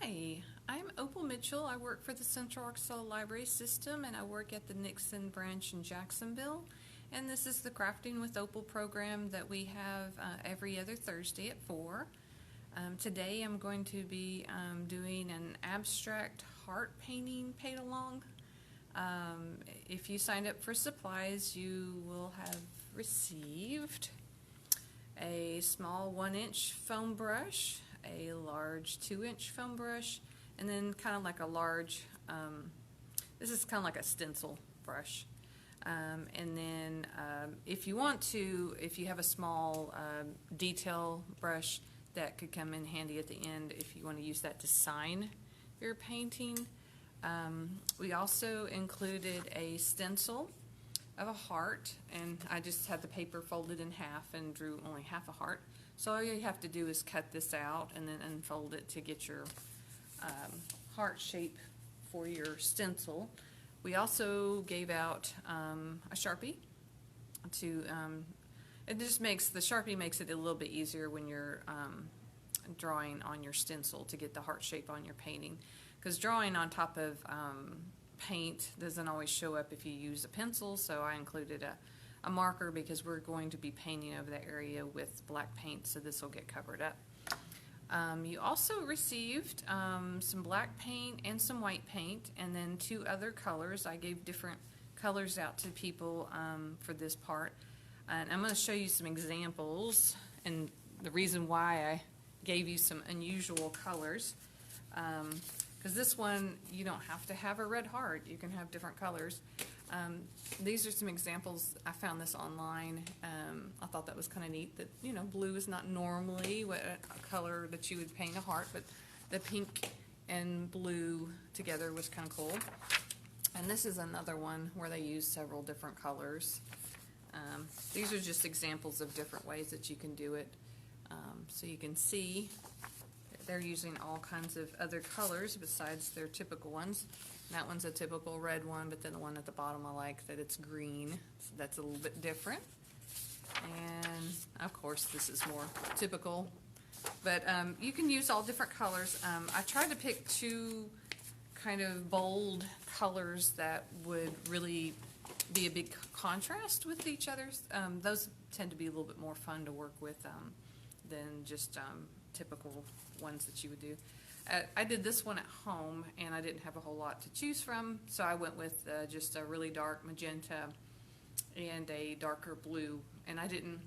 Hi, I'm Opal Mitchell. I work for the Central Arkansas Library System and I work at the Nixon branch in Jacksonville. And this is the Crafting with Opal program that we have every other Thursday at 4. Today I'm going to be doing an abstract heart painting paint along. If you signed up for supplies, you will have received a small 1-inch foam brush, a large 2-inch foam brush, and then kind of like a large, this is kind of like a stencil brush. And then if you want to, if you have a small detail brush, that could come in handy at the end if you want to use that to sign your painting. We also included a stencil of a heart, and I just had the paper folded in half and drew only half a heart. So all you have to do is cut this out and then unfold it to get your heart shape for your stencil. We also gave out a Sharpie to, it just makes, the Sharpie makes it a little bit easier when you're drawing on your stencil to get the heart shape on your painting. Because drawing on top of paint doesn't always show up if you use a pencil, so I included a marker because we're going to be painting over the area with black paint, so this will get covered up. You also received some black paint and some white paint, and then 2 other colors. I gave different colors out to people for this part, and I'm going to show you some examples and the reason why I gave you some unusual colors. Because this one, you don't have to have a red heart. You can have different colors. These are some examples. I found this online. I thought that was kind of neat that, you know, blue is not normally a color that you would paint a heart, but the pink and blue together was kind of cool. And this is another one where they use several different colors. These are just examples of different ways that you can do it. So you can see they're using all kinds of other colors besides their typical ones. That one's a typical red one, but then the one at the bottom I like that it's green. So that's a little bit different. And of course this is more typical. But you can use all different colors. I tried to pick 2 kind of bold colors that would really be a big contrast with each other. Those tend to be a little bit more fun to work with than just typical ones that you would do. I did this one at home and I didn't have a whole lot to choose from, so I went with just a really dark magenta and a darker blue, and I didn't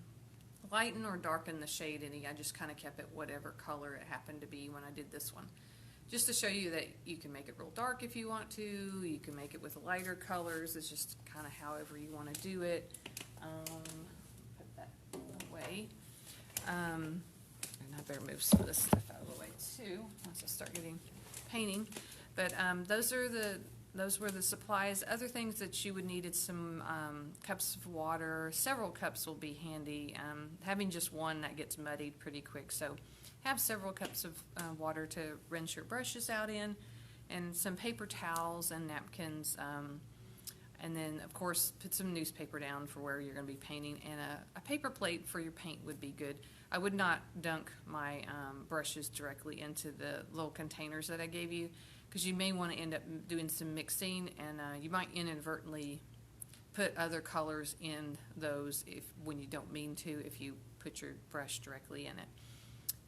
lighten or darken the shade any. I just kind of kept it whatever color it happened to be when I did this one, just to show you that you can make it real dark if you want to. You can make it with lighter colors. It's just kind of however you want to do it. Put that away. And I better move some of this stuff out of the way too once I start getting painting. But those were the supplies. Other things that you would need is some cups of water. Several cups will be handy. Having just one, that gets muddied pretty quick, so have several cups of water to rinse your brushes out in, and some paper towels and napkins. And then, of course, put some newspaper down for where you're going to be painting, and a paper plate for your paint would be good. I would not dunk my brushes directly into the little containers that I gave you, because you may want to end up doing some mixing, and you might inadvertently put other colors in those when you don't mean to, if you put your brush directly in it.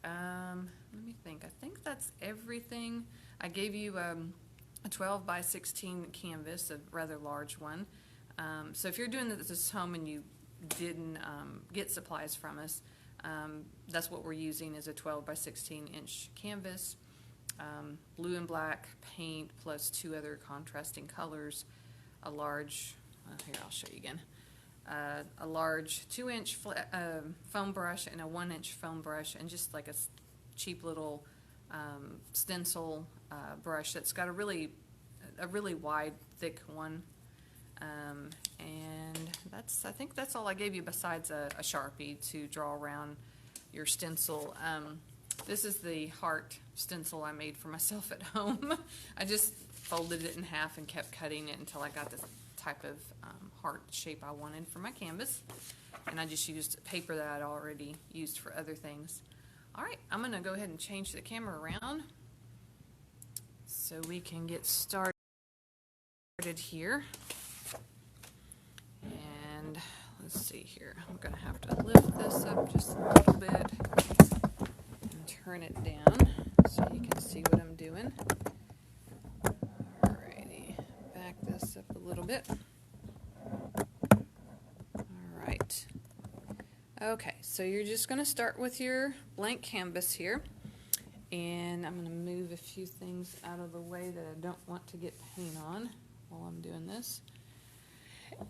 Let me think. I think that's everything. I gave you a 12 by 16 canvas, a rather large one. So if you're doing this home and you didn't get supplies from us, that's what we're using, is a 12 by 16 inch canvas, blue and black paint plus 2 other contrasting colors, a large, here I'll show you again, a large 2-inch foam brush and a 1-inch foam brush, and just like a cheap little stencil brush that's got a really wide, thick one. And I think that's all I gave you besides a Sharpie to draw around your stencil. This is the heart stencil I made for myself at home. I just folded it in half and kept cutting it until I got the type of heart shape I wanted for my canvas. And I just used paper that I'd already used for other things. Alright, I'm going to go ahead and change the camera around. So we can get started here. And let's see here. I'm going to have to lift this up just a little bit and turn it down so you can see what I'm doing. Alrighty, back this up a little bit. Alright. Okay, so you're just going to start with your blank canvas here. And I'm going to move a few things out of the way that I don't want to get paint on while I'm doing this.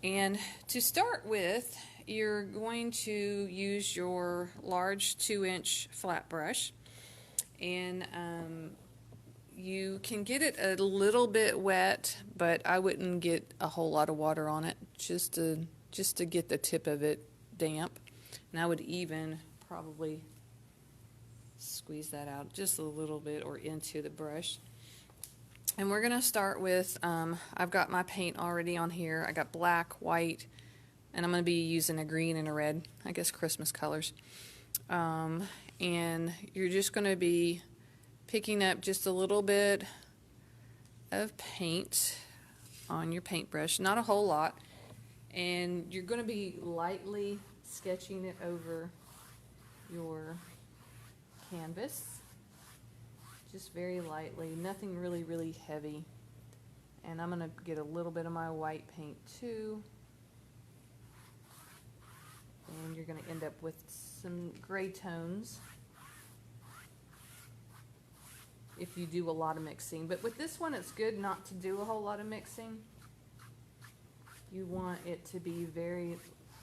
And to start with, you're going to use your large 2-inch flat brush. And you can get it a little bit wet, but I wouldn't get a whole lot of water on it, just to get the tip of it damp. And I would even probably squeeze that out just a little bit or into the brush. And we're going to start with, I've got my paint already on here. I got black, white, and I'm going to be using a green and a red, I guess Christmas colors. And you're just going to be picking up just a little bit of paint on your paintbrush, not a whole lot. And you're going to be lightly sketching it over your canvas, just very lightly, nothing really heavy. And I'm going to get a little bit of my white paint too, and you're going to end up with some gray tones if you do a lot of mixing. But with this one, it's good not to do a whole lot of mixing. You want it to be very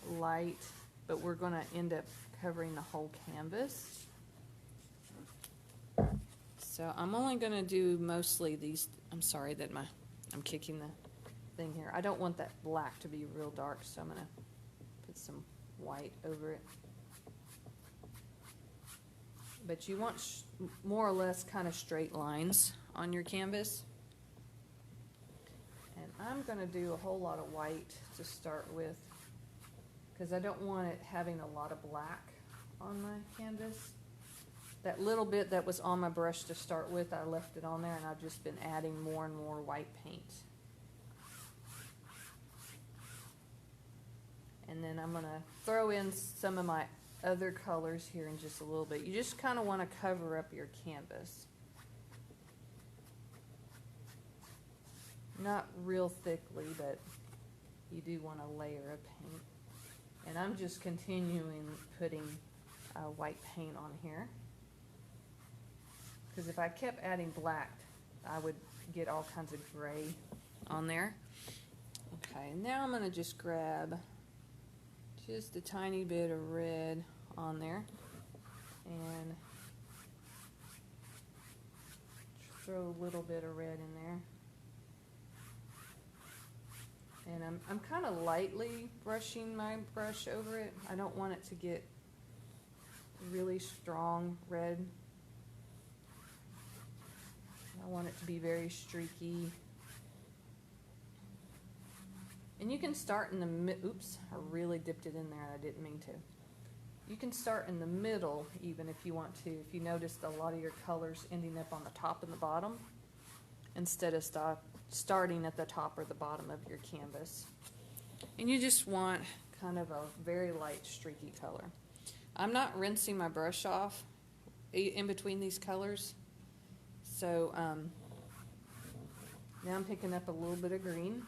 light, but we're going to end up covering the whole canvas. So I'm only going to do mostly these. I'm sorry that I'm kicking the thing here. I don't want that black to be real dark, so I'm going to put some white over it. But you want more or less kind of straight lines on your canvas. And I'm going to do a whole lot of white to start with, because I don't want it having a lot of black on my canvas. That little bit that was on my brush to start with, I left it on there, and I've just been adding more and more white paint. And then I'm going to throw in some of my other colors here in just a little bit. You just kind of want to cover up your canvas. Not real thickly, but you do want a layer of paint. And I'm just continuing putting white paint on here, because if I kept adding black, I would get all kinds of gray on there. Okay, now I'm going to just grab just a tiny bit of red on there and throw a little bit of red in there. And I'm kind of lightly brushing my brush over it. I don't want it to get really strong red. I want it to be very streaky. And you can start in the oops, I really dipped it in there. I didn't mean to. You can start in the middle even if you want to. If you noticed a lot of your colors ending up on the top and the bottom, instead of starting at the top or the bottom of your canvas. And you just want kind of a very light streaky color. I'm not rinsing my brush off in between these colors. So now I'm picking up a little bit of green.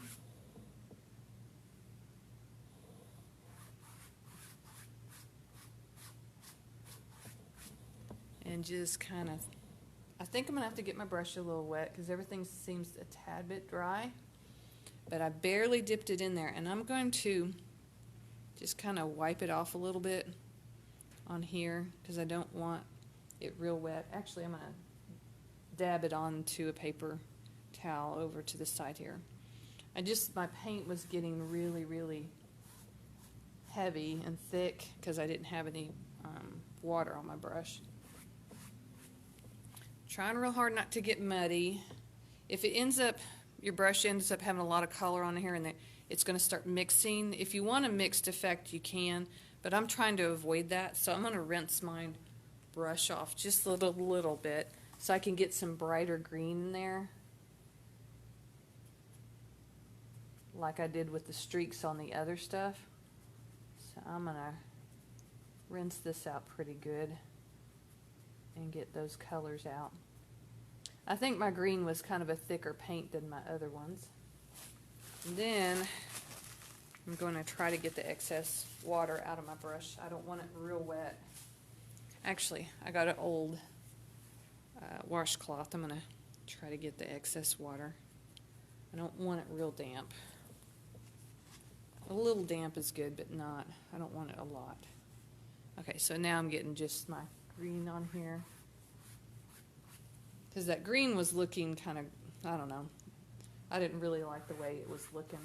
And just kind of, I think I'm going to have to get my brush a little wet because everything seems a tad bit dry. But I barely dipped it in there. And I'm going to just kind of wipe it off a little bit on here because I don't want it real wet. Actually, I'm going to dab it onto a paper towel over to the side here. My paint was getting really heavy and thick because I didn't have any water on my brush. Trying real hard not to get muddy. If it ends up, your brush ends up having a lot of color on here and it's going to start mixing. If you want a mixed effect, you can, but I'm trying to avoid that, so I'm going to rinse my brush off just a little bit so I can get some brighter green in there like I did with the streaks on the other stuff. So I'm going to rinse this out pretty good and get those colors out. I think my green was kind of a thicker paint than my other ones. And then I'm going to try to get the excess water out of my brush. I don't want it real wet. Actually, I got an old washcloth. I'm going to try to get the excess water. I don't want it real damp. A little damp is good, but not. I don't want it a lot. Okay, so now I'm getting just my green on here. Because that green was looking kind of, I don't know. I didn't really like the way it was looking.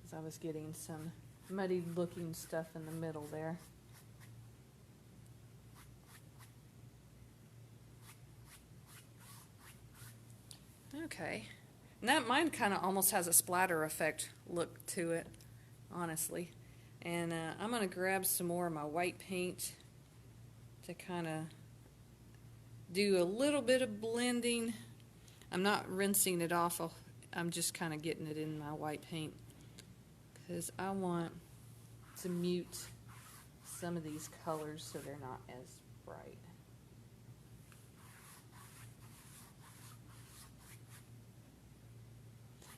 Because I was getting some muddy looking stuff in the middle there. Okay. And that mine kind of almost has a splatter effect look to it, honestly. And I'm going to grab some more of my white paint to kind of do a little bit of blending. I'm not rinsing it off. I'm just kind of getting it in my white paint because I want to mute some of these colors so they're not as bright.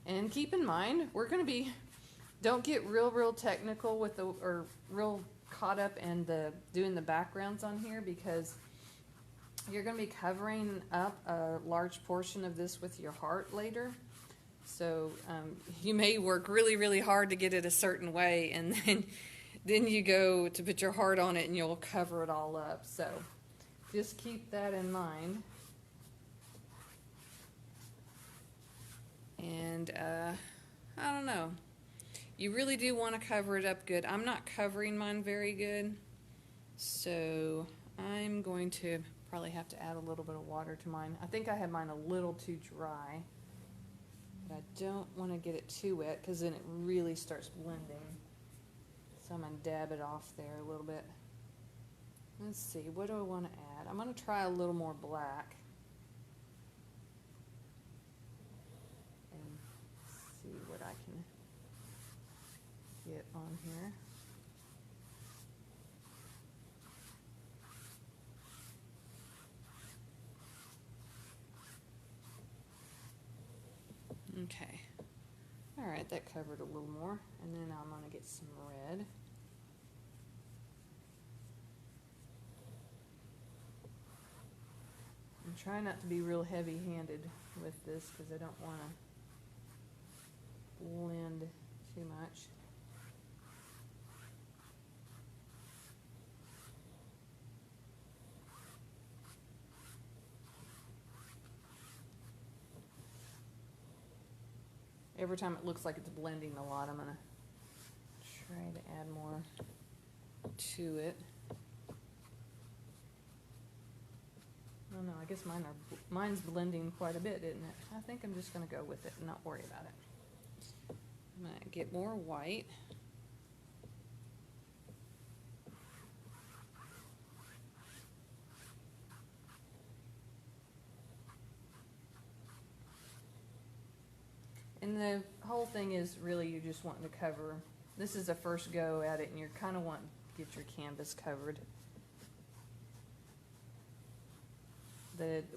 And keep in mind, we're going to be, don't get real technical with the, or real caught up in doing the backgrounds on here, because you're going to be covering up a large portion of this with your heart later. So you may work really hard to get it a certain way, and then you go to put your heart on it and you'll cover it all up. So just keep that in mind. And I don't know. You really do want to cover it up good. I'm not covering mine very good, so I'm going to probably have to add a little bit of water to mine. I think I have mine a little too dry, but I don't want to get it too wet because then it really starts blending. So I'm going to dab it off there a little bit. Let's see, what do I want to add? I'm going to try a little more black. And see what I can get on here. Okay. All right, that covered a little more. And then I'm going to get some red. I'm trying not to be real heavy-handed with this because I don't want to blend too much. Every time it looks like it's blending a lot, I'm going to try to add more to it. Oh no, I guess mine's blending quite a bit, isn't it? I think I'm just going to go with it and not worry about it. I'm going to get more white. And the whole thing is really you're just wanting to cover. This is a first go at it, and you're kind of wanting to get your canvas covered.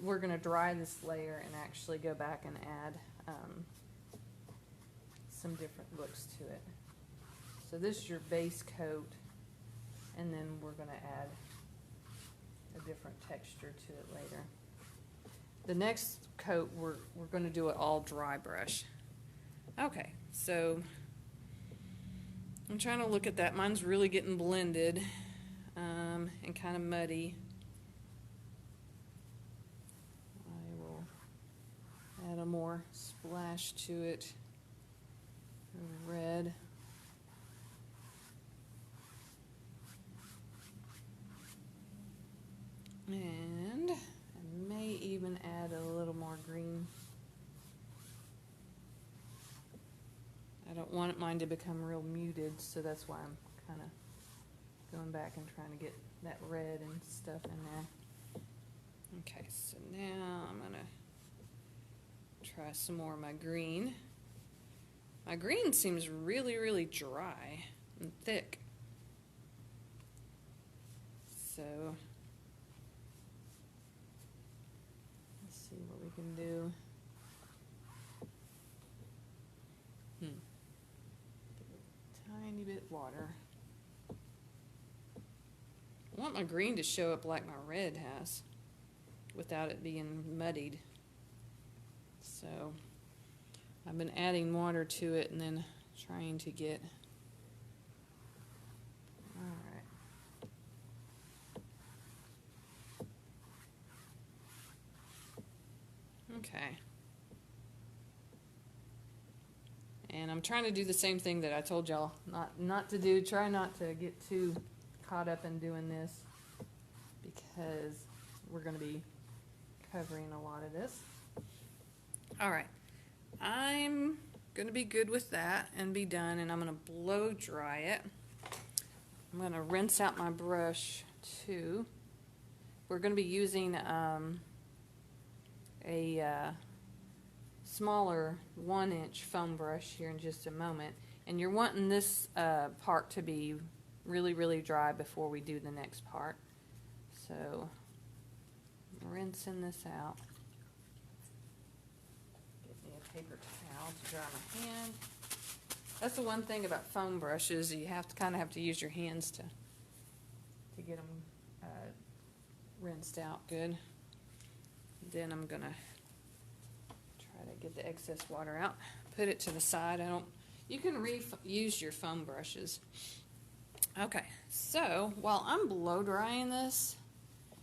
We're going to dry this layer and actually go back and add some different looks to it. So this is your base coat, and then we're going to add a different texture to it later. The next coat, we're going to do it all dry brush. Okay, so I'm trying to look at that. Mine's really getting blended and kind of muddy. I will add a more splash to it. Red. And I may even add a little more green. I don't want mine to become real muted, so that's why I'm kind of going back and trying to get that red and stuff in there. Okay, so now I'm gonna try some more of my green. My green seems really, really dry and thick. So let's see what we can do. Tiny bit water. I want my green to show up like my red has without it being muddied. So I've been adding water to it and then trying to get, alright. Okay. And I'm trying to do the same thing that I told y'all not to do. Try not to get too caught up in doing this because we're going to be covering a lot of this. All right. I'm going to be good with that and be done, and I'm going to blow dry it. I'm going to rinse out my brush too. We're going to be using a smaller 1-inch foam brush here in just a moment, and you're wanting this part to be really, really dry before we do the next part. So I'm rinsing this out. Get me a paper towel to dry my hand. That's the one thing about foam brushes, you have to kind of use your hands to get them rinsed out good. Then I'm gonna try to get the excess water out. Put it to the side. You can reuse your foam brushes. Okay, so while I'm blow drying this,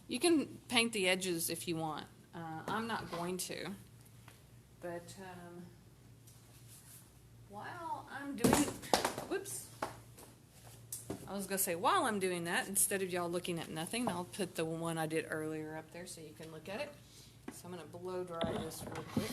you can paint the edges if you want. I'm not going to, but while I'm doing, whoops, I was gonna say while I'm doing that, instead of y'all looking at nothing, I'll put the one I did earlier up there so you can look at it. So I'm gonna blow dry this real quick.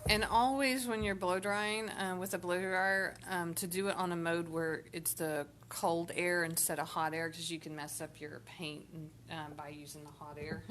And always when you're blow drying with a blow dryer, to do it on a mode where it's the cold air instead of hot air, because you can mess up your paint by using the hot air.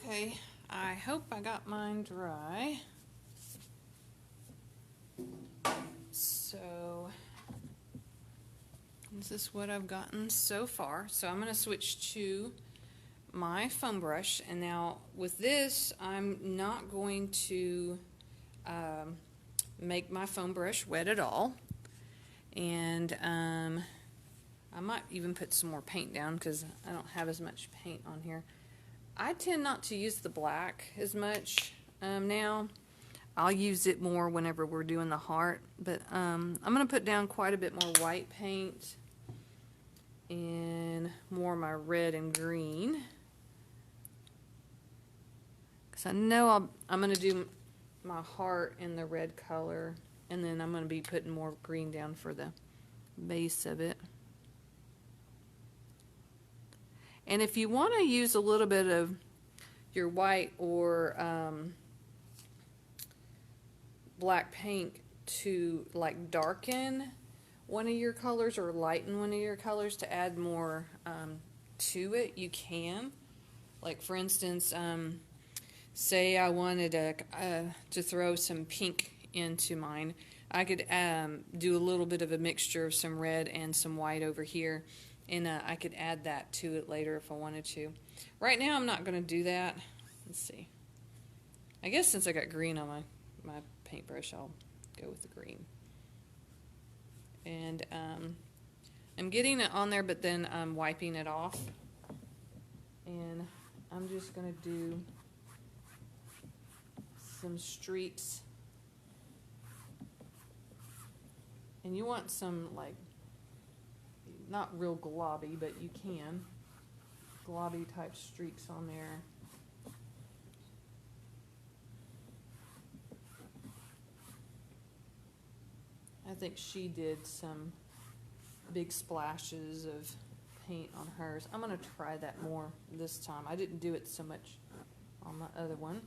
Okay, I hope I got mine dry. So this is what I've gotten so far. So I'm going to switch to my foam brush, and now with this I'm not going to make my foam brush wet at all, and I might even put some more paint down because I don't have as much paint on here. I tend not to use the black as much now. I'll use it more whenever we're doing the heart, but I'm going to put down quite a bit more white paint and more of my red and green, because I know I'm going to do my heart in the red color, and then I'm going to be putting more green down for the base of it. And if you want to use a little bit of your white or black paint to like darken one of your colors or lighten one of your colors to add more to it, you can. Like for instance, say I wanted to throw some pink into mine, I could do a little bit of a mixture of some red and some white over here, and I could add that to it later if I wanted to. Right now I'm not going to do that. Let's see. I guess since I got green on my paintbrush, I'll go with the green. And I'm getting it on there, but then I'm wiping it off. And I'm just going to do some streaks. And you want some, like, not real globby, but you can. Globby type streaks on there. I think she did some big splashes of paint on hers. I'm going to try that more this time. I didn't do it so much on my other one.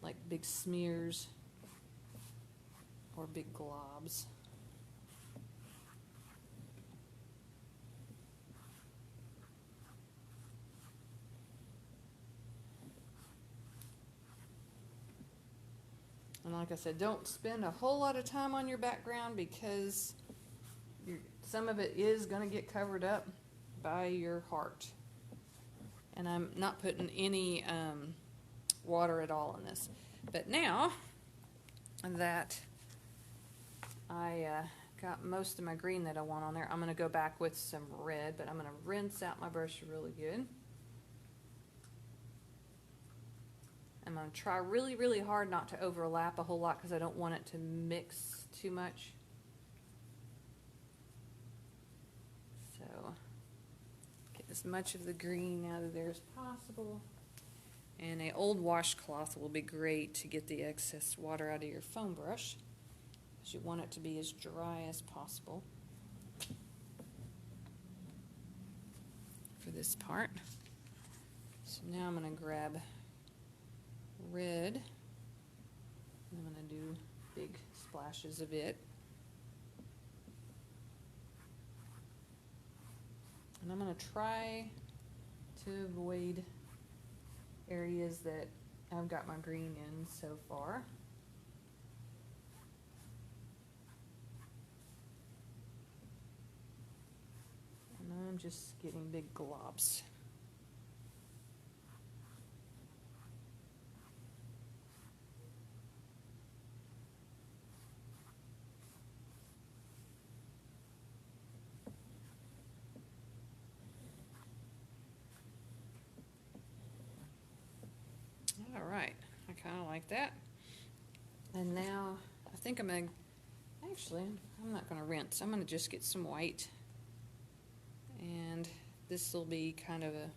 Like big smears or big globs. And like I said, don't spend a whole lot of time on your background, because some of it is going to get covered up by your heart. And I'm not putting any water at all in this. But now that I got most of my green that I want on there, I'm going to go back with some red, but I'm going to rinse out my brush really good. I'm going to try really, really hard not to overlap a whole lot, because I don't want it to mix too much. So, get as much of the green out of there as possible. And an old washcloth will be great to get the excess water out of your foam brush, because you want it to be as dry as possible for this part. So now I'm going to grab red, and I'm going to do big splashes of it. And I'm going to try to avoid areas that I've got my green in so far. And I'm just getting big globs. All right, I kind of like that. And now I think I'm going to, actually, I'm not going to rinse. I'm going to just get some white. And this will be kind of a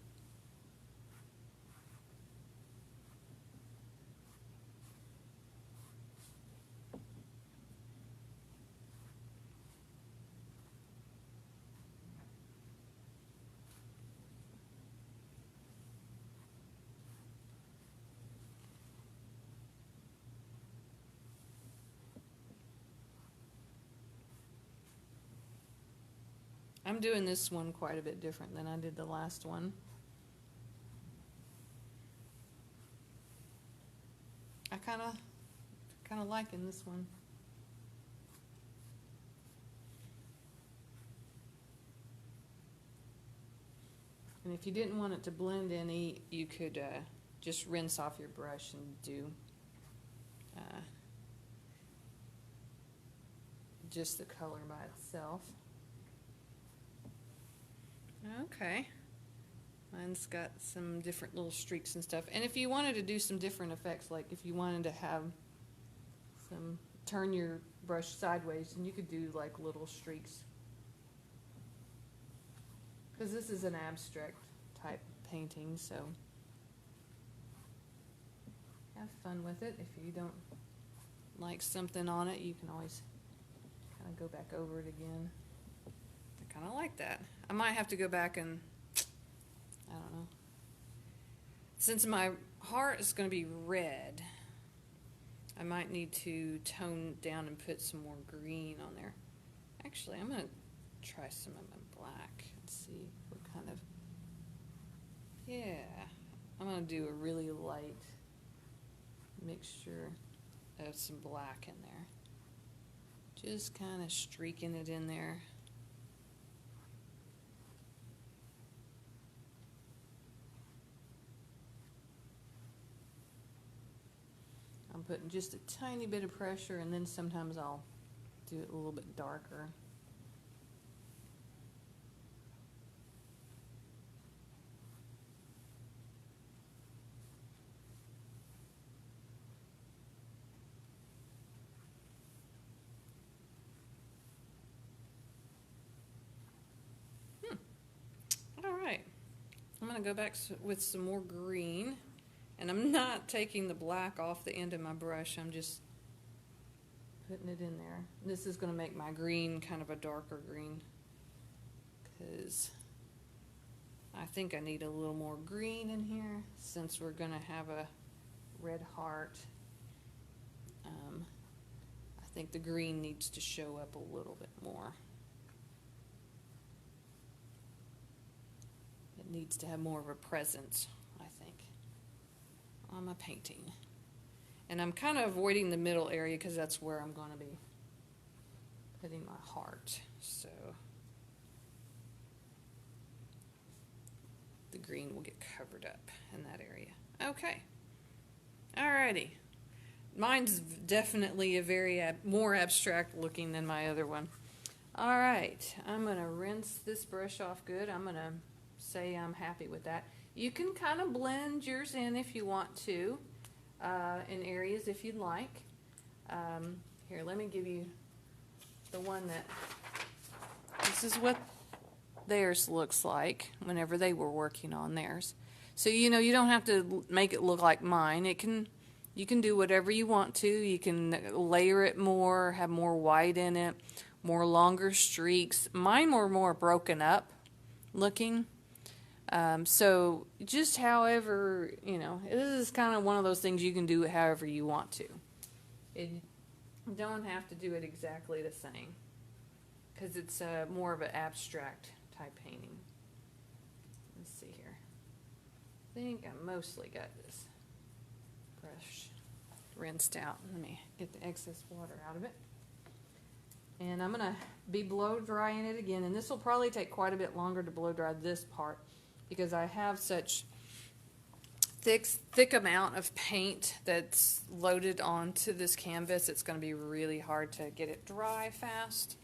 I'm doing this one quite a bit different than I did the last one. I kind of liking this one. And if you didn't want it to blend any, you could just rinse off your brush and do just the color by itself. Okay. Mine's got some different little streaks and stuff. And if you wanted to do some different effects, like if you wanted to have some, turn your brush sideways, and you could do like little streaks. Because this is an abstract type painting, so have fun with it. If you don't like something on it, you can always kind of go back over it again. I kind of like that. I might have to go back and, I don't know. Since my heart is going to be red, I might need to tone down and put some more green on there. Actually, I'm going to try some of my black and see what kind of, yeah. I'm going to do a really light mixture of some black in there. Just kind of streaking it in there. I'm putting just a tiny bit of pressure, and then sometimes I'll do it a little bit darker. All right. I'm going to go back with some more green. And I'm not taking the black off the end of my brush. I'm just putting it in there. This is going to make my green kind of a darker green, because I think I need a little more green in here since we're going to have a red heart. I think the green needs to show up a little bit more. It needs to have more of a presence, I think, on my painting. And I'm kind of avoiding the middle area because that's where I'm going to be putting my heart. So the green will get covered up in that area. Okay. Alrighty. Mine's definitely a very more abstract looking than my other one. Alright. I'm going to rinse this brush off good. I'm going to say I'm happy with that. You can kind of blend yours in if you want to, in areas if you'd like. Here, let me give you the one that, this is what theirs looks like whenever they were working on theirs. So, you know, you don't have to make it look like mine. You can do whatever you want to. You can layer it more, have more white in it, more longer streaks. Mine were more broken up looking. So just however, you know, this is kind of one of those things you can do however you want to. You don't have to do it exactly the same, because it's more of an abstract type painting. Let's see here. I think I mostly got this brush rinsed out. Let me get the excess water out of it. And I'm going to be blow drying it again, and this will probably take quite a bit longer to blow dry this part, because I have such thick amount of paint that's loaded onto this canvas. It's going to be really hard to get it dry fast.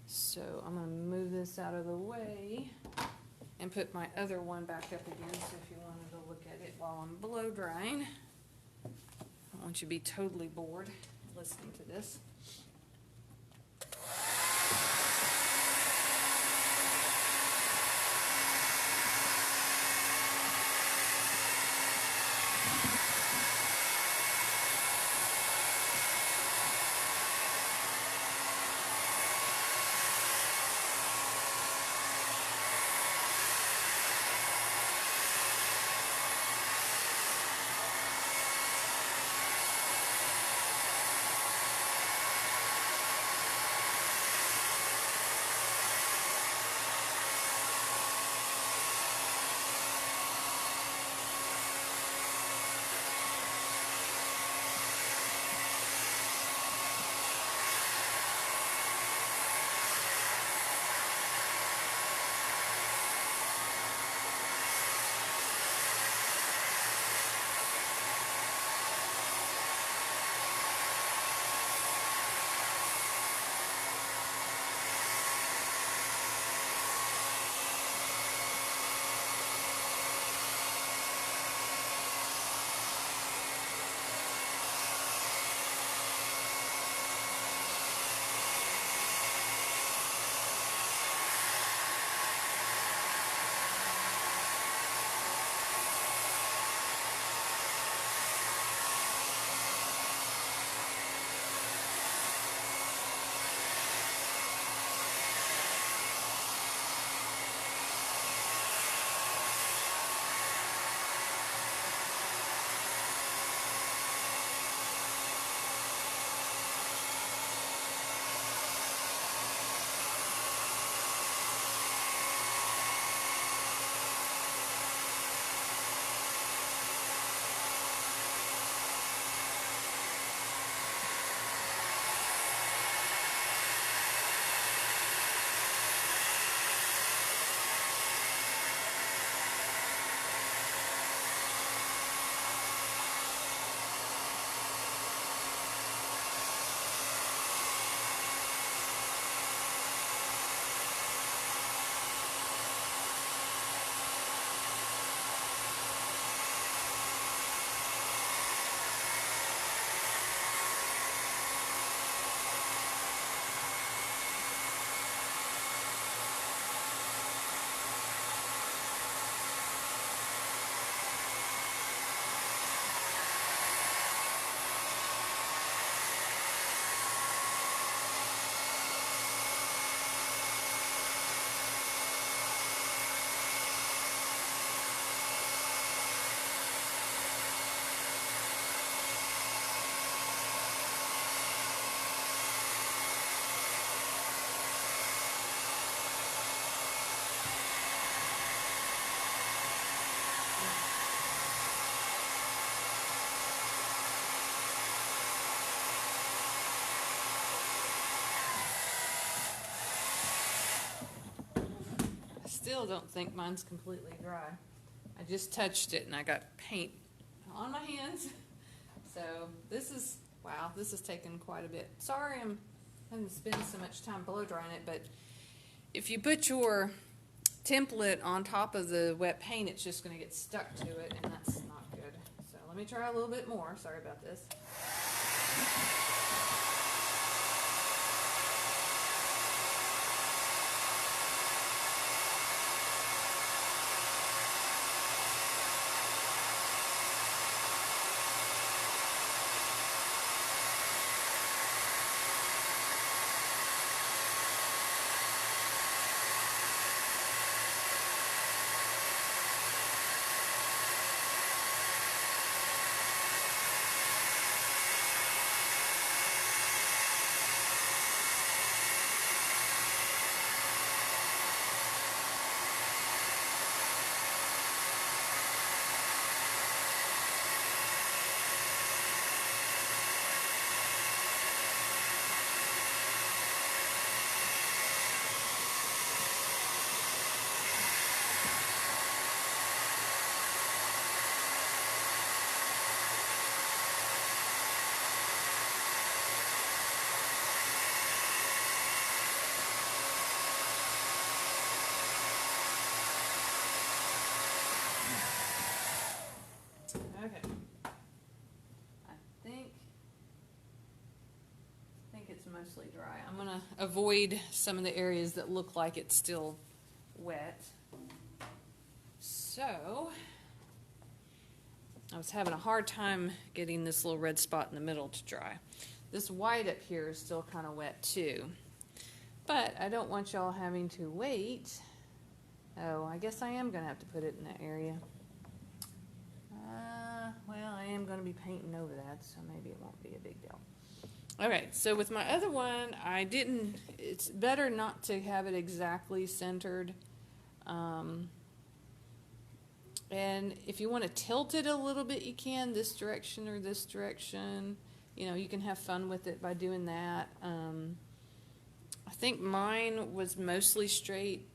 So I'm going to move this out of the way and put my other one back up again, so if you wanted to look at it while I'm blow drying. I don't want you to be totally bored listening to this. still don't think mine's completely dry. I just touched it and I got paint on my hands. So this is, wow, this has taken quite a bit. Sorry I'm having to spend so much time blow drying it, but if you put your template on top of the wet paint, it's just going to get stuck to it, and that's not good. So let me try a little bit more. Sorry about this. Okay. I think it's mostly dry. I'm going to avoid some of the areas that look like it's still wet. So, I was having a hard time getting this little red spot in the middle to dry. This white up here is still kind of wet too. But I don't want y'all having to wait. Oh, I guess I am going to have to put it in that area. Well, I am going to be painting over that, so maybe it won't be a big deal. Okay, so with my other one, it's better not to have it exactly centered. And if you want to tilt it a little bit, you can, this direction or this direction. You know, you can have fun with it by doing that. I think mine was mostly straight,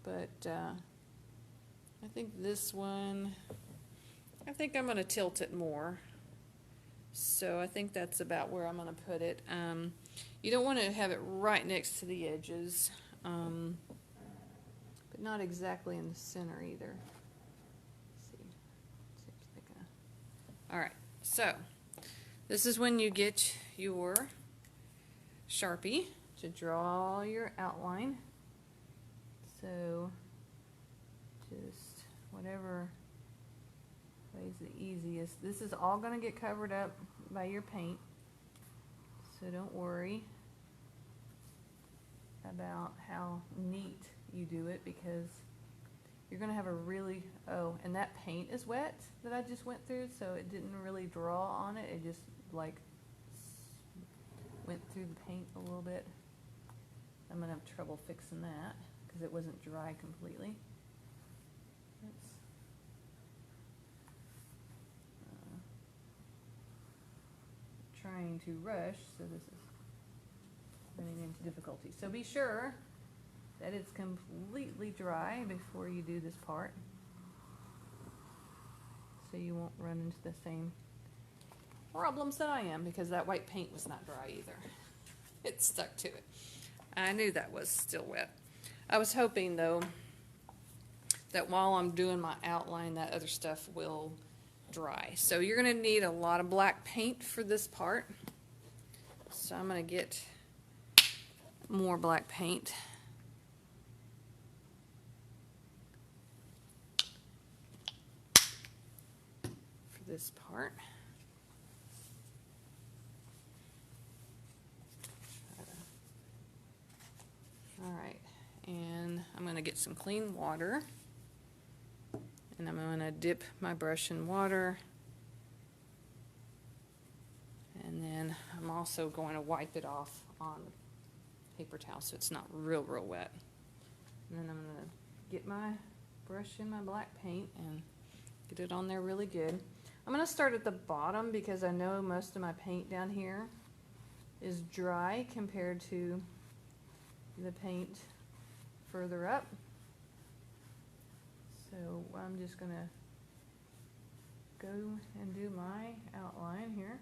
but I think this one, I think I'm going to tilt it more. So I think that's about where I'm going to put it. You don't want to have it right next to the edges, but not exactly in the center either. Let's see. Seems like all right, so this is when you get your Sharpie to draw your outline. So just whatever way is the easiest. This is all going to get covered up by your paint, so don't worry about how neat you do it, because you're going to have a really, and that paint is wet that I just went through, so it didn't really draw on it. It just like went through the paint a little bit. I'm going to have trouble fixing that because it wasn't dry completely. Oops. Trying to rush, so this is running into difficulty. So be sure that it's completely dry before you do this part, so you won't run into the same problems that I am, because that white paint was not dry either. It stuck to it. I knew that was still wet. I was hoping though that while I'm doing my outline, that other stuff will dry. So you're going to need a lot of black paint for this part. So I'm going to get more black paint. For this part. Alright, and I'm going to get some clean water, and I'm going to dip my brush in water, and then I'm also going to wipe it off on paper towel so it's not real wet. And then I'm going to get my brush in my black paint and get it on there really good. I'm going to start at the bottom because I know most of my paint down here is dry compared to the paint further up. So I'm just going to go and do my outline here.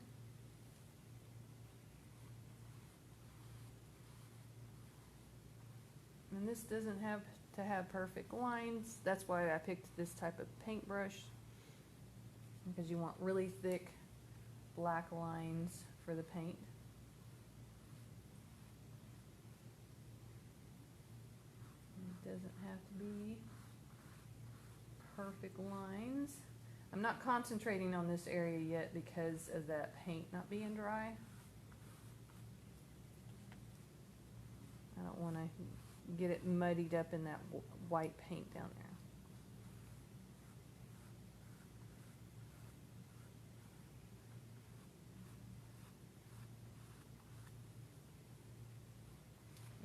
And this doesn't have to have perfect lines. That's why I picked this type of paintbrush, because you want really thick black lines for the paint. It doesn't have to be perfect lines. I'm not concentrating on this area yet because of that paint not being dry. I don't want to get it muddied up in that white paint down there.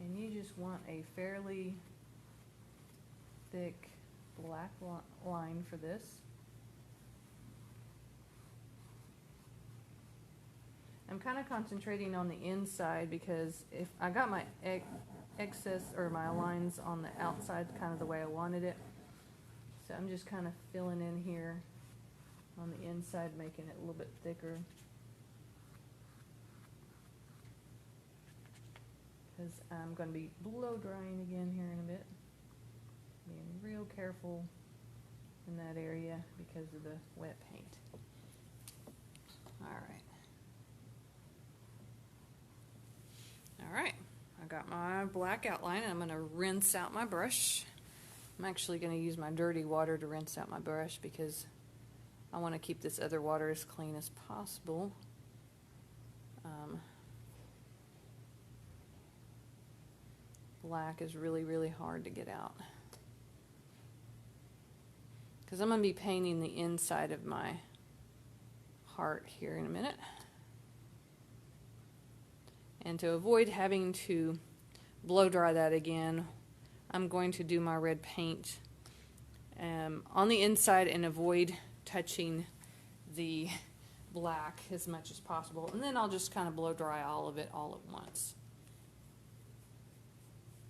And you just want a fairly thick black line for this. I'm kind of concentrating on the inside because if I got my excess or my lines on the outside kind of the way I wanted it. So I'm just kind of filling in here on the inside, making it a little bit thicker. Because I'm going to be blow drying again here in a bit. Being real careful in that area because of the wet paint. Alright. Alright, I got my black outline and I'm going to rinse out my brush. I'm actually going to use my dirty water to rinse out my brush because I want to keep this other water as clean as possible. Black is really, really hard to get out. Because I'm going to be painting the inside of my heart here in a minute. And to avoid having to blow dry that again, I'm going to do my red paint on the inside and avoid touching the black as much as possible. And then I'll just kind of blow dry all of it all at once.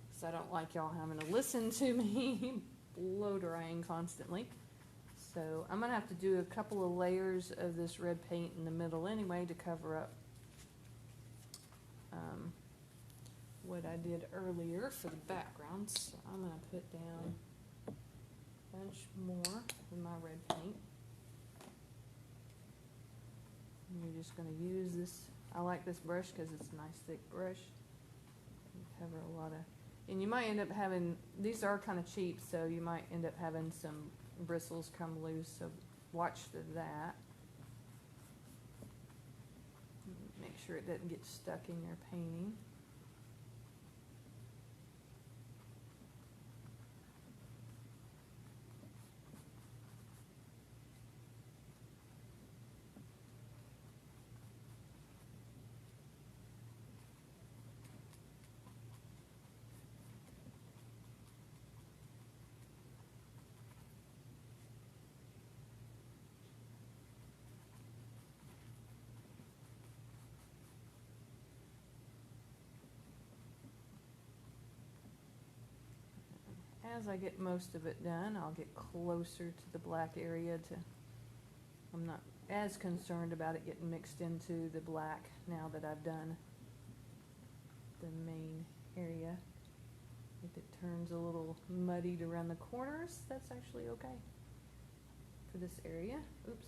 Because I don't like y'all having to listen to me blow drying constantly. So I'm going to have to do a couple of layers of this red paint in the middle anyway to cover up what I did earlier for the background. So I'm going to put down a bunch more of my red paint. And you're just going to use this. I like this brush because it's a nice thick brush. You cover a lot of, and you might end up having, these are kind of cheap, so you might end up having some bristles come loose, so watch for that. Make sure it doesn't get stuck in your painting. As I get most of it done, I'll get closer to the black area. I'm not as concerned about it getting mixed into the black now that I've done the main area. If it turns a little muddied around the corners, that's actually okay for this area. Oops.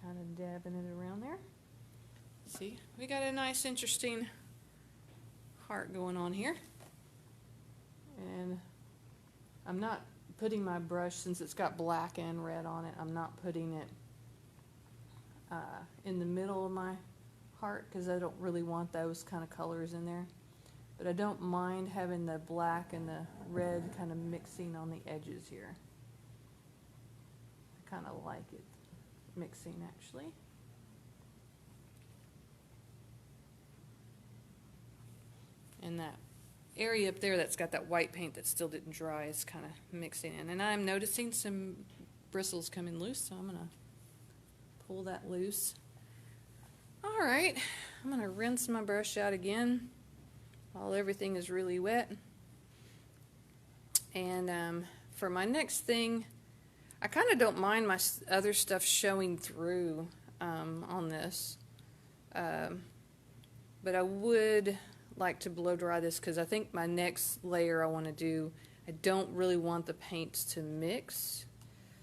Kind of dabbing it around there. See, we got a nice, interesting heart going on here. And I'm not putting my brush, since it's got black and red on it, I'm not putting it in the middle of my heart because I don't really want those kind of colors in there. But I don't mind having the black and the red kind of mixing on the edges here. I kind of like it mixing actually. And that area up there that's got that white paint that still didn't dry is kind of mixing in. And I'm noticing some bristles coming loose, so I'm going to pull that loose. All right, I'm going to rinse my brush out again while everything is really wet. And for my next thing, I kind of don't mind my other stuff showing through on this, but I would like to blow dry this because I think my next layer I want to do, I don't really want the paints to mix,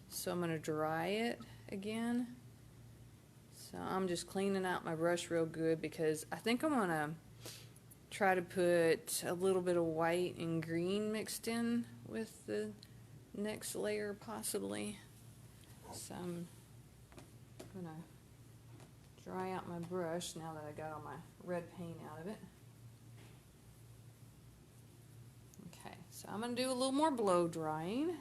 so I'm going to dry it again. So I'm just cleaning out my brush real good because I think I'm going to try to put a little bit of white and green mixed in with the next layer possibly. So I'm going to dry out my brush now that I got all my red paint out of it. Okay, so I'm going to do a little more blow drying.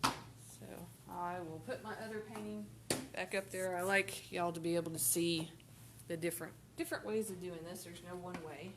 So I will put my other painting back up there. I like y'all to be able to see the different ways of doing this. There's no one way.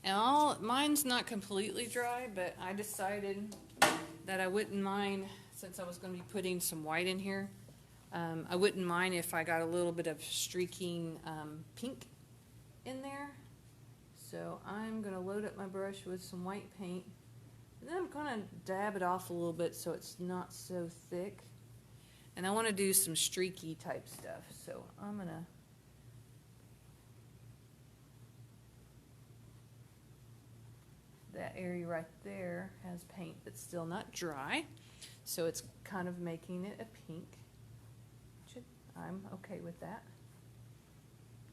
And mine's not completely dry, but I decided that I wouldn't mind, since I was going to be putting some white in here, I wouldn't mind if I got a little bit of streaking pink in there. So I'm going to load up my brush with some white paint, and then I'm going to dab it off a little bit so it's not so thick. And I want to do some streaky type stuff, so I'm going to that area right there has paint that's still not dry, so it's kind of making it a pink. I'm okay with that.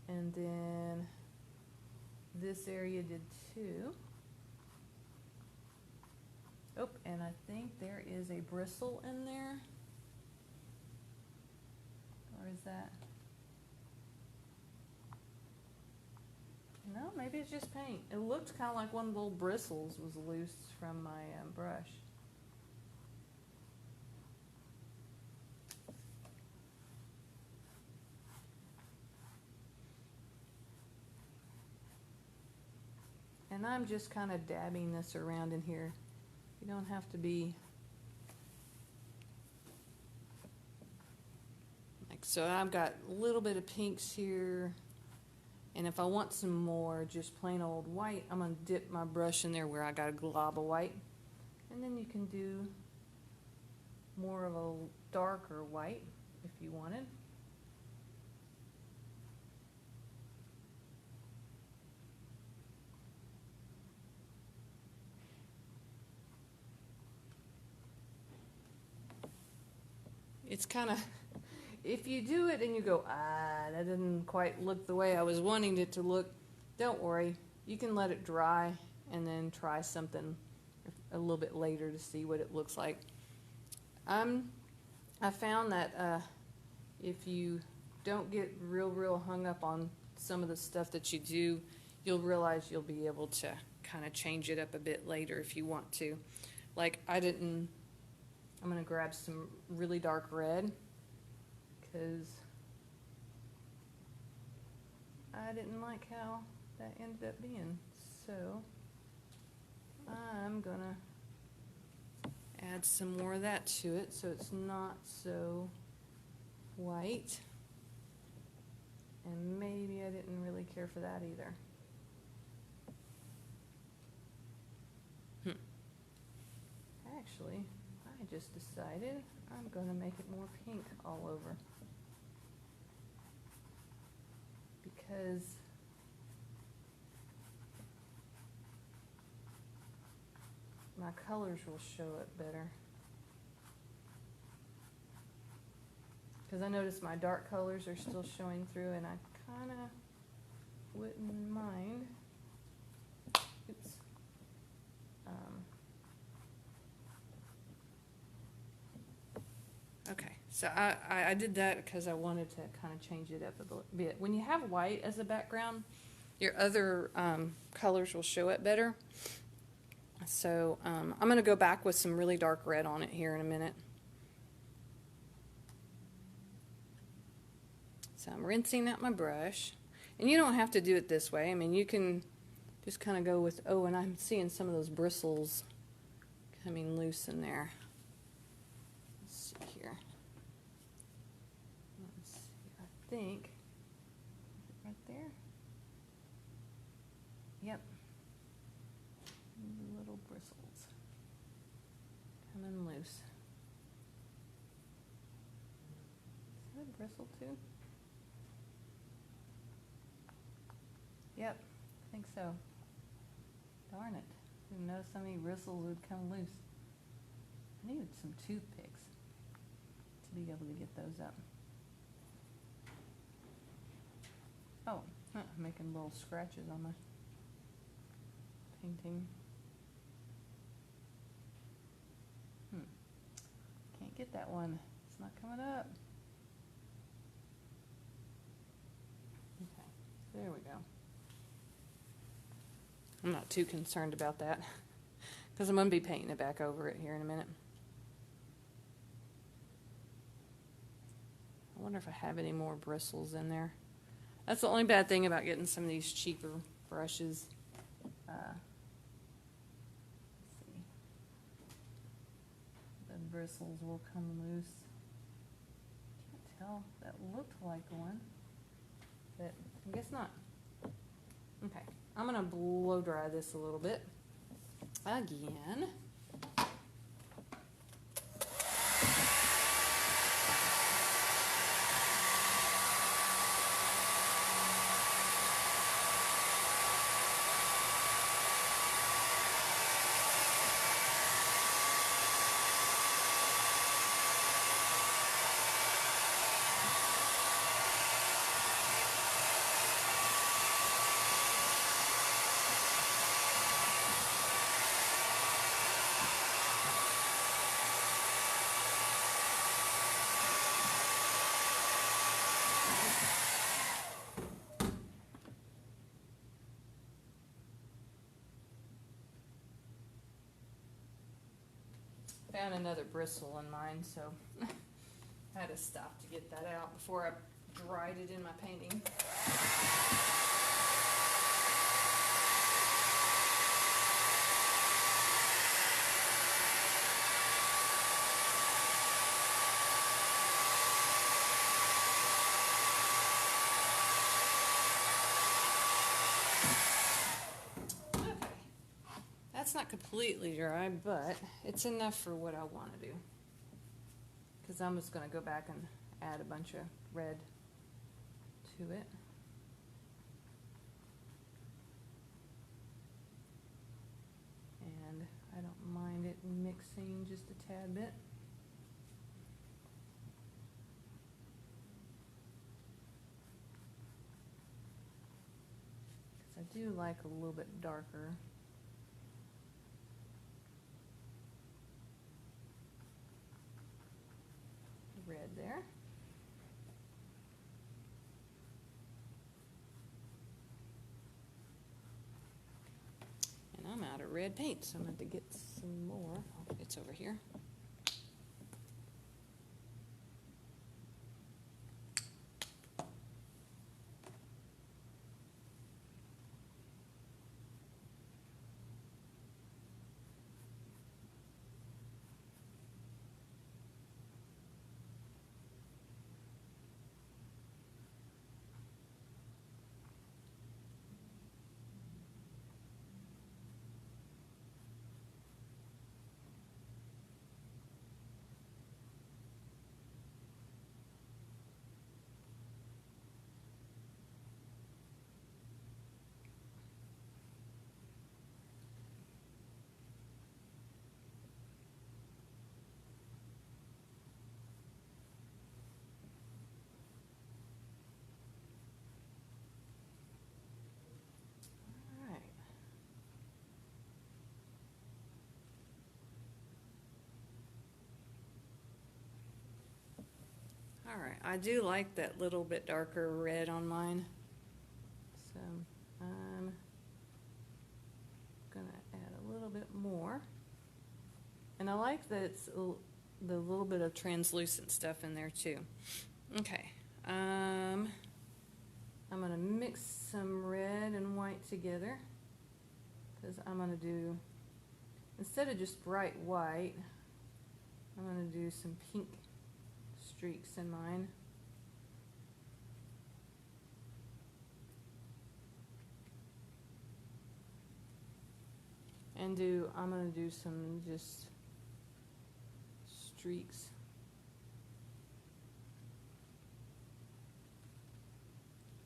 And then this area did too. Oh, and I think there is a bristle in there. Or is that? No, maybe it's just paint. It looked kind of like one of the little bristles was loose from my brush. And I'm just kind of dabbing this around in here. You don't have to be like so. I've got a little bit of pinks here. And if I want some more just plain old white, I'm going to dip my brush in there where I got a glob of white. And then you can do more of a darker white if you wanted. It's kind of, if you do it and you go, that didn't quite look the way I was wanting it to look, don't worry. You can let it dry and then try something a little bit later to see what it looks like. I found that if you don't get real hung up on some of the stuff that you do, you'll realize you'll be able to kind of change it up a bit later if you want to. Like I'm going to grab some really dark red because I didn't like how that ended up being. So I'm going to add some more of that to it so it's not so white. And maybe I didn't really care for that either. Actually, I just decided I'm going to make it more pink all over. Because my colors will show it better. Because I notice my dark colors are still showing through, and I kind of wouldn't mind. Oops. Okay, so I did that because I wanted to kind of change it up a bit. When you have white as a background, your other colors will show it better. So I'm going to go back with some really dark red on it here in a minute. So I'm rinsing out my brush. And you don't have to do it this way. I mean, you can just kind of go with, oh, and I'm seeing some of those bristles coming loose in there. Let's see here. Let's see, I think, right there. Yep. Little bristles coming loose. Is that a bristle too? Yep, I think so. Darn it. Didn't know so many bristles would come loose. I needed some toothpicks to be able to get those up. Oh, I'm making little scratches on my painting. Can't get that one. It's not coming up. Okay, there we go. I'm not too concerned about that because I'm going to be painting it back over it here in a minute. I wonder if I have any more bristles in there. That's the only bad thing about getting some of these cheaper brushes. Let's see. The bristles will come loose. Can't tell. That looked like one, but I guess not. Okay. I'm going to blow dry this a little bit again. Found another bristle in mine, so I had to stop to get that out before I dried it in my painting. It's not completely dry, but it's enough for what I want to do. Because I'm just going to go back and add a bunch of red to it. And I don't mind it mixing just a tad bit. Because I do like a little bit darker. Red there. And red paint, so I'm going to have to get some more. Oh, it's over here. All right, I do like that little bit darker red on mine, so I'm gonna add a little bit more. And I like that it's the little bit of translucent stuff in there too. Okay, I'm gonna mix some red and white together, because I'm gonna do, instead of just bright white, I'm gonna do some pink streaks in mine. And I'm going to do some just streaks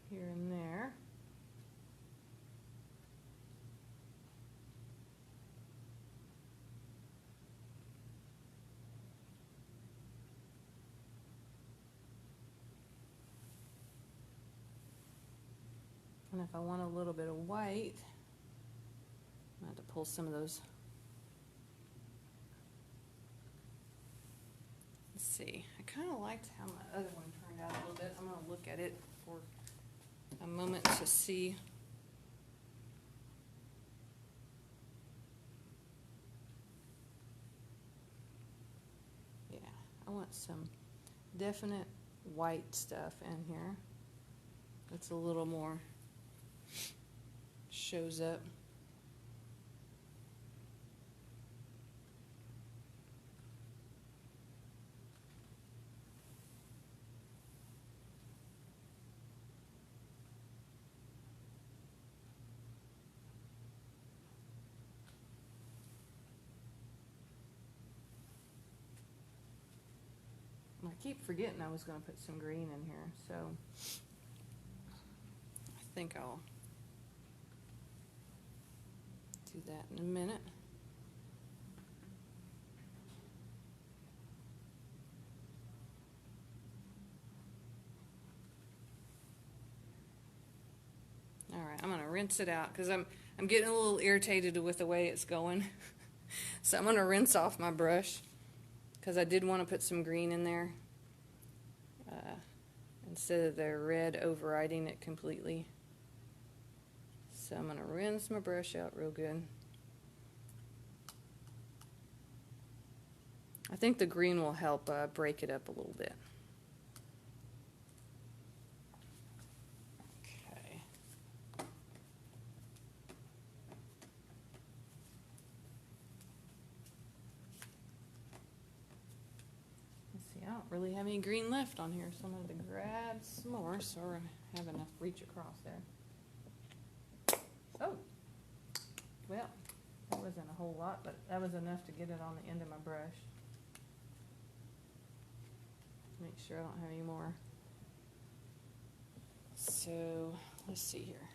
here and there. And if I want a little bit of white, I'm going to have to pull some of those. Let's see. I kind of liked how my other one turned out a little bit. I'm going to look at it for a moment to see. Yeah, I want some definite white stuff in here. That's a little more shows up. I keep forgetting I was going to put some green in here, so I think I'll do that in a minute. All right, I'm going to rinse it out because I'm getting a little irritated with the way it's going. So I'm going to rinse off my brush because I did want to put some green in there instead of the red overriding it completely. So I'm going to rinse my brush out real good. I think the green will help break it up a little bit. Okay. Let's see, I don't really have any green left on here, so I'm going to grab some more so I have enough reach across there. Oh, well, that wasn't a whole lot, but that was enough to get it on the end of my brush. Make sure I don't have any more. So, let's see here.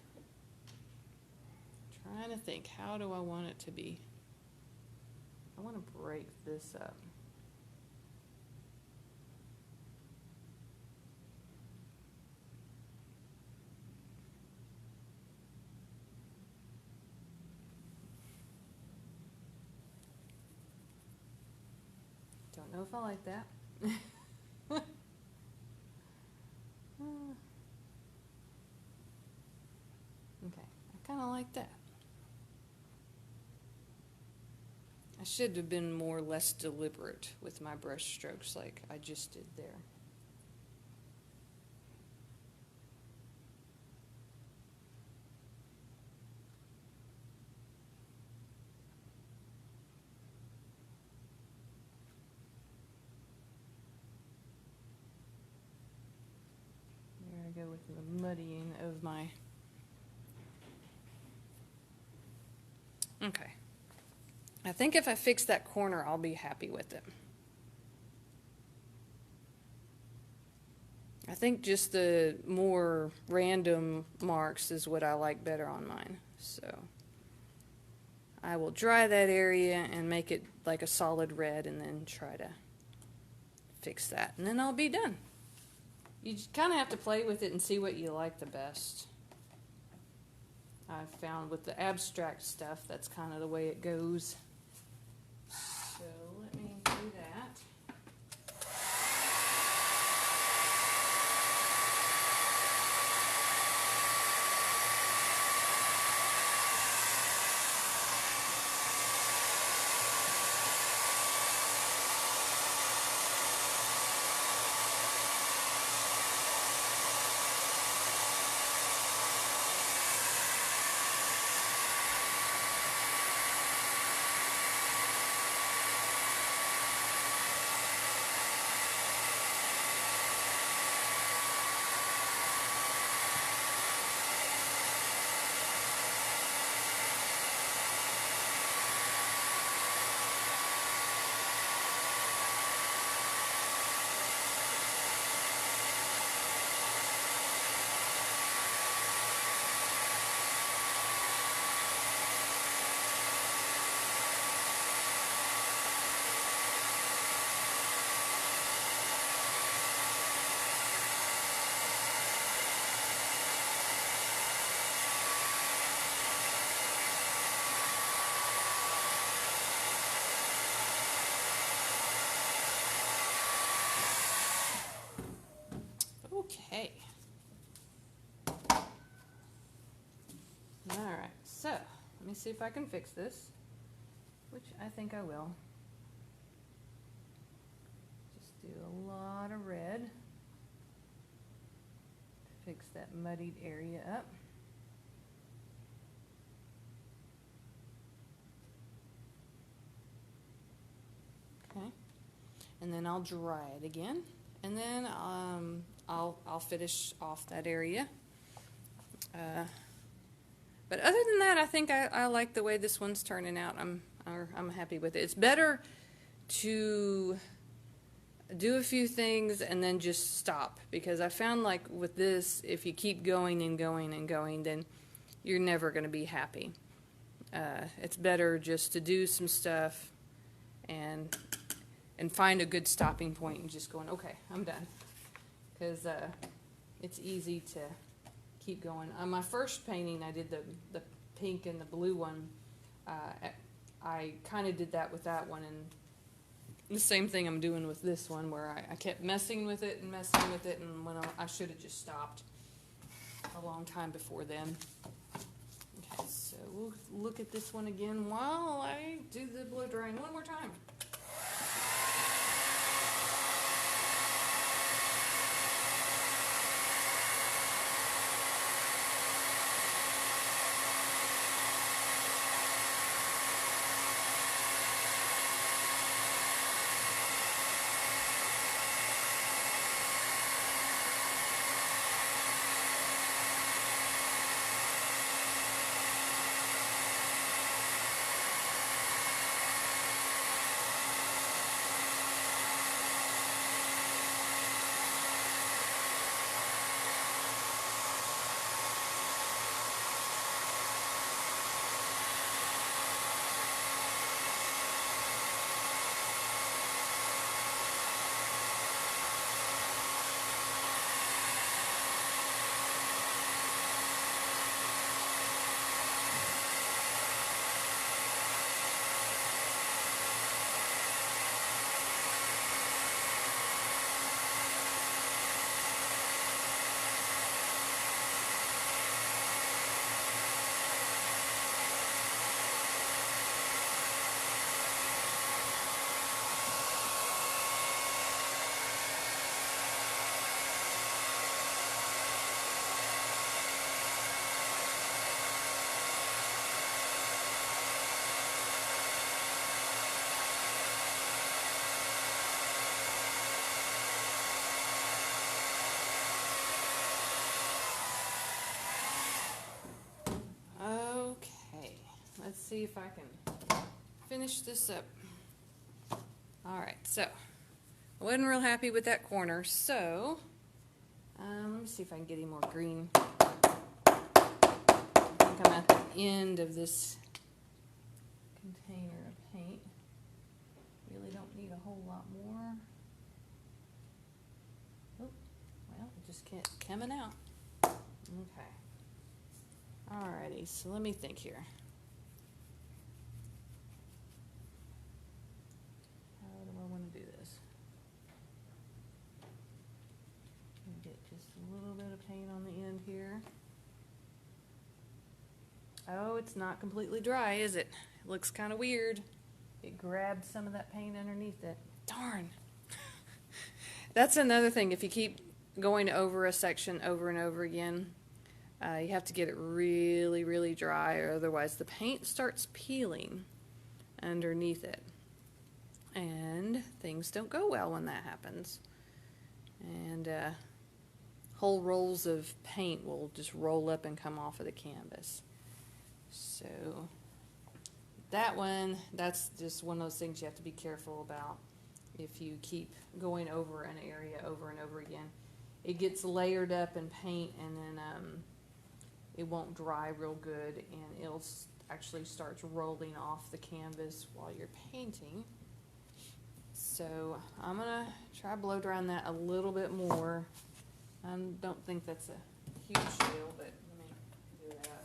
I'm trying to think, how do I want it to be? I want to break this up. Don't know if I like that. Okay, I kind of like that. I should have been less deliberate with my brush strokes like I just did there. There I go with the muddying of my... Okay. I think if I fix that corner, I'll be happy with it. I think just the more random marks is what I like better on mine. So I will dry that area and make it like a solid red and then try to fix that. And then I'll be done. You kind of have to play with it and see what you like the best. I've found with the abstract stuff, that's kind of the way it goes. So let me do that. Okay. Alright, so let me see if I can fix this, which I think I will. Just do a lot of red to fix that muddied area up. Okay, and then I'll dry it again, and then I'll finish off that area. But other than that, I think I like the way this one's turning out. I'm happy with it. It's better to do a few things and then just stop, because I found like with this, if you keep going and going and going, then you're never going to be happy. It's better just to do some stuff and find a good stopping point and just going, okay, I'm done. Because it's easy to keep going. On my first painting, I did the pink and the blue one. I kind of did that with that one, and the same thing I'm doing with this one, where I kept messing with it, and when I should have just stopped a long time before then. Okay, so we'll look at this one again while I do the blow drying one more time. see if I can finish this up. All right, so I wasn't real happy with that corner, so let me see if I can get any more green. I think I'm at the end of this container of paint. Really don't need a whole lot more. Oh, well, it just kept coming out. Okay. Alrighty, so let me think here. How do I want to do this? Get just a little bit of paint on the end here. Oh, it's not completely dry, is it? It looks kind of weird. It grabbed some of that paint underneath it. Darn. That's another thing. If you keep going over a section over and over again, you have to get it really, really dry, or otherwise the paint starts peeling underneath it. And things don't go well when that happens. And whole rolls of paint will just roll up and come off of the canvas. So that one, that's just one of those things you have to be careful about. If you keep going over an area over and over again, it gets layered up in paint, and then it won't dry real good, and it'll actually starts rolling off the canvas while you're painting. So I'm gonna try blow drying that a little bit more. I don't think that's a huge deal, but let me do that.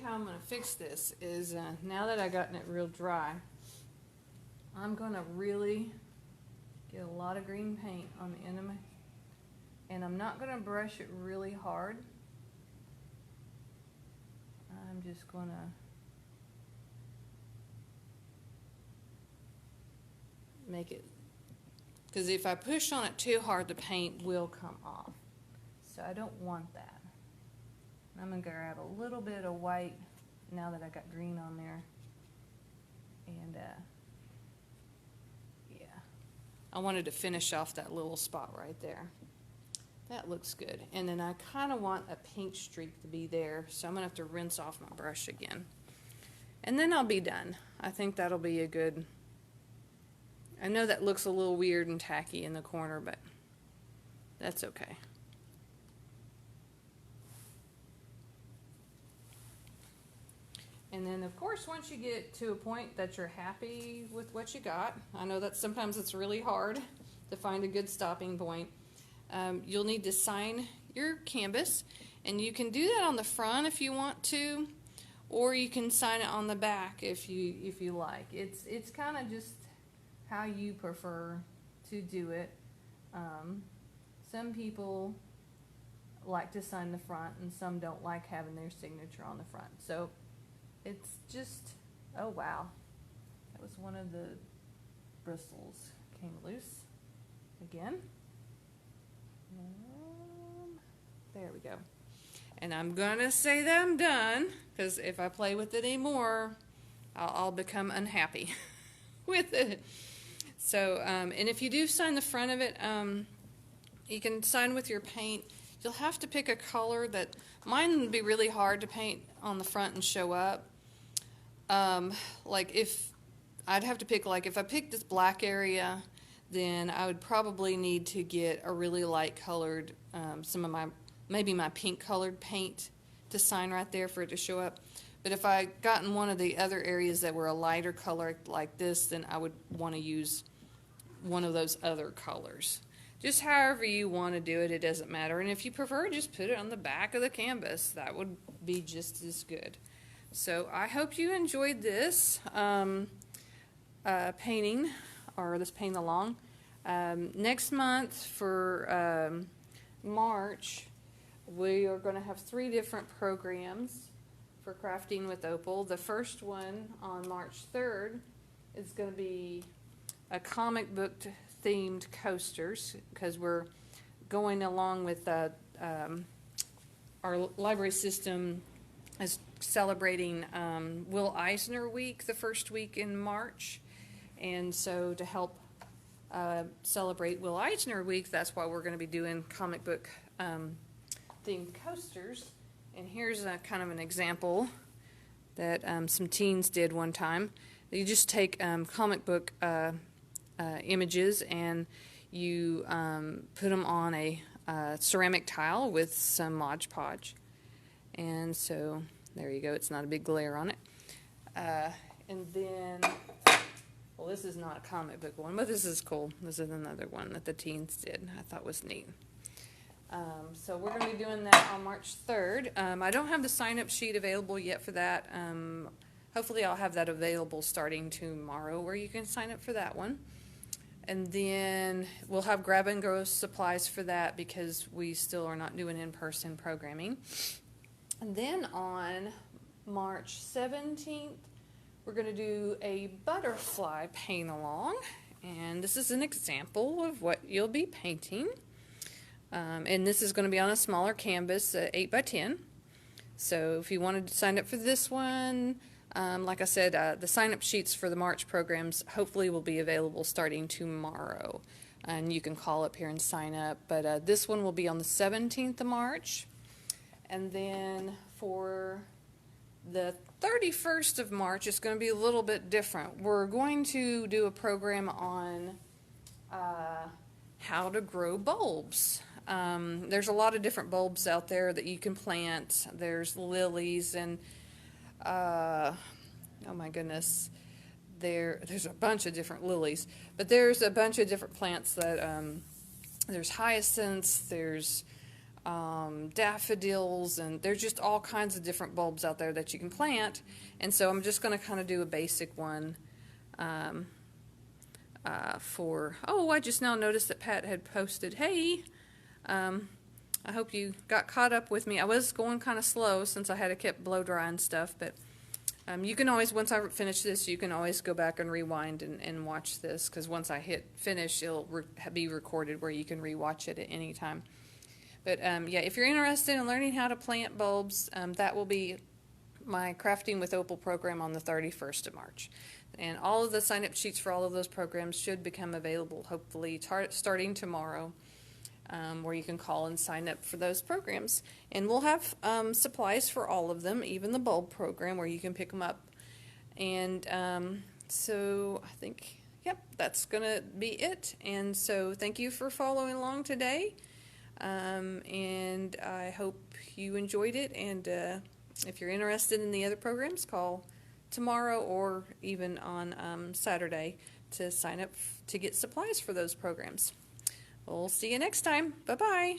How I'm going to fix this is now that I've gotten it real dry, I'm going to really get a lot of green paint on the end of my, and I'm not going to brush it really hard. I'm just going to make it, because if I push on it too hard, the paint will come off. So I don't want that. I'm going to grab a little bit of white now that I got green on there. And yeah, I wanted to finish off that little spot right there. That looks good. And then I kind of want a pink streak to be there, so I'm going to have to rinse off my brush again. And then I'll be done. I think that'll be a good, I know that looks a little weird and tacky in the corner, but that's okay. And then, of course, once you get to a point that you're happy with what you got, I know that sometimes it's really hard to find a good stopping point, you'll need to sign your canvas. And you can do that on the front if you want to, or you can sign it on the back if you like. It's kind of just how you prefer to do it. Some people like to sign the front, and some don't like having their signature on the front. So it's just, oh wow, that was one of the bristles came loose again. There we go. And I'm gonna say that I'm done, because if I play with it anymore, I'll become unhappy with it. So, and if you do sign the front of it, you can sign with your paint. You'll have to pick a color that, mine would be really hard to paint on the front and show up. Like if I'd have to pick, like if I pick this black area, then I would probably need to get a really light colored, some of my, maybe my pink colored paint to sign right there for it to show up. But if I gotten one of the other areas that were a lighter color like this, then I would want to use one of those other colors. Just however you want to do it, it doesn't matter. And if you prefer, just put it on the back of the canvas. That would be just as good. So I hope you enjoyed this painting, or this paint along. Next month for March, we are going to have 3 different programs for Crafting with Opal. The first one on March 3rd is going to be a comic book themed coasters, because we're going along with our library system is celebrating Will Eisner Week the first week in March, and so to help celebrate Will Eisner Week, that's why we're going to be doing comic book themed coasters. And here's a kind of an example that some teens did one time. You just take comic book images and you put them on a ceramic tile with some Mod Podge. And so there you go. It's not a big glare on it. And then, well, this is not a comic book one, but this is cool. This is another one that the teens did. I thought was neat. So we're going to be doing that on March 3rd. I don't have the sign-up sheet available yet for that. Hopefully I'll have that available starting tomorrow, where you can sign up for that one. And then we'll have grab-and-go supplies for that, because we still are not doing in-person programming. And then on March 17th, we're going to do a butterfly paint-along. And this is an example of what you'll be painting. And this is going to be on a smaller canvas, 8 by 10. So if you wanted to sign up for this one, like I said, the sign-up sheets for the March programs hopefully will be available starting tomorrow. And you can call up here and sign up. But this one will be on the 17th of March. And then for the 31st of March, it's going to be a little bit different. We're going to do a program on how to grow bulbs. There's a lot of different bulbs out there that you can plant. There's lilies and, oh my goodness, there's a bunch of different lilies. But there's a bunch of different plants that, there's hyacinths, there's daffodils, and there's just all kinds of different bulbs out there that you can plant. And so I'm just going to kind of do a basic one I just now noticed that Pat had posted, hey, I hope you got caught up with me. I was going kind of slow since I had to keep blow dry and stuff, but you can always, once I finish this, you can always go back and rewind and watch this, because once I hit finish, it'll be recorded where you can rewatch it at any time. But yeah, if you're interested in learning how to plant bulbs, that will be my Crafting with Opal program on the 31st of March. And all of the sign-up sheets for all of those programs should become available, hopefully, starting tomorrow, where you can call and sign up for those programs. And we'll have supplies for all of them, even the bulb program, where you can pick them up. And so I think, yep, that's going to be it. And so thank you for following along today. And I hope you enjoyed it. And if you're interested in the other programs, call tomorrow or even on Saturday to sign up to get supplies for those programs. We'll see you next time. Bye-bye.